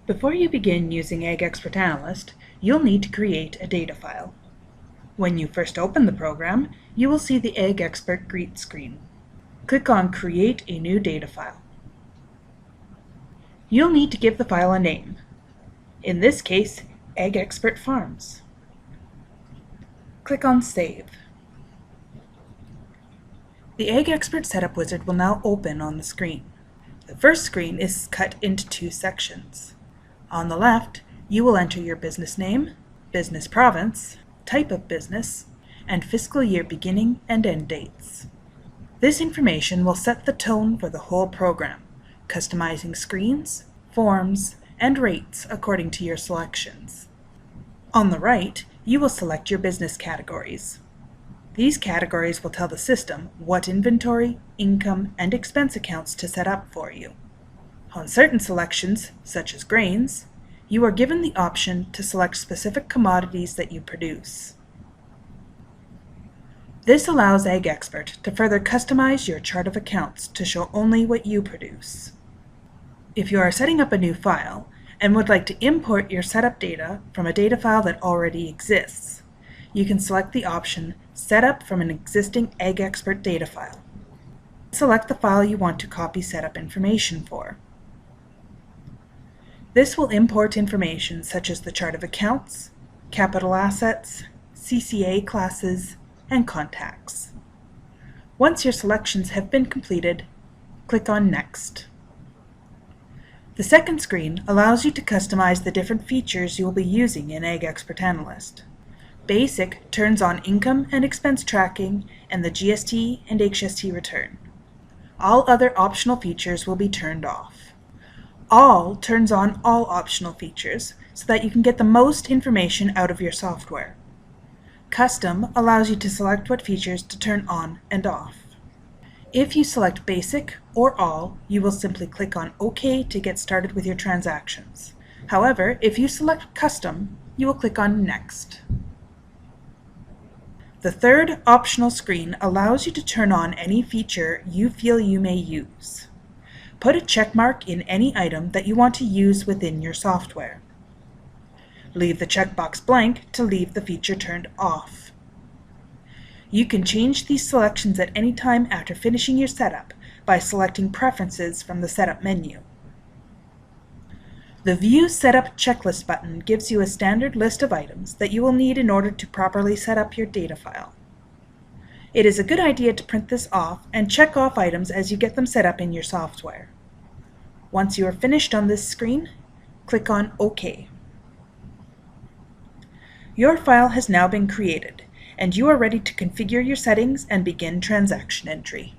Before you begin using AgExpert Analyst, you'll need to create a data file. When you first open the program, you will see the AgExpert Greet screen. Click on Create a new data file. You'll need to give the file a name. In this case, AgExpert Farms. Click on Save. The AgExpert Setup Wizard will now open on the screen. The first screen is cut into two sections. On the left, you will enter your business name, business province, type of business, and fiscal year beginning and end dates. This information will set the tone for the whole program, customizing screens, forms, and rates according to your selections. On the right, you will select your business categories. These categories will tell the system what inventory, income, and expense accounts to set up for you. On certain selections, such as grains, you are given the option to select specific commodities that you produce. This allows AgExpert to further customize your chart of accounts to show only what you produce. If you are setting up a new file and would like to import your setup data from a data file that already exists, you can select the option Set up from an existing AgExpert data file. Select the file you want to copy setup information for. This will import information such as the chart of accounts, capital assets, CCA classes, and contacts. Once your selections have been completed, click on Next. The second screen allows you to customize the different features you will be using in AgExpert Analyst. Basic turns on income and expense tracking and the GST and HST return. All other optional features will be turned off. All turns on all optional features so that you can get the most information out of your software. Custom allows you to select what features to turn on and off. If you select Basic or All, you will simply click on OK to get started with your transactions. However, if you select Custom, you will click on Next. The third optional screen allows you to turn on any feature you feel you may use. Put a check mark in any item that you want to use within your software. Leave the checkbox blank to leave the feature turned off. You can change these selections at any time after finishing your setup by selecting Preferences from the Setup menu. The View Setup Checklist button gives you a standard list of items that you will need in order to properly set up your data file. It is a good idea to print this off and check off items as you get them set up in your software. Once you are finished on this screen, click on OK. Your file has now been created, and you are ready to configure your settings and begin transaction entry.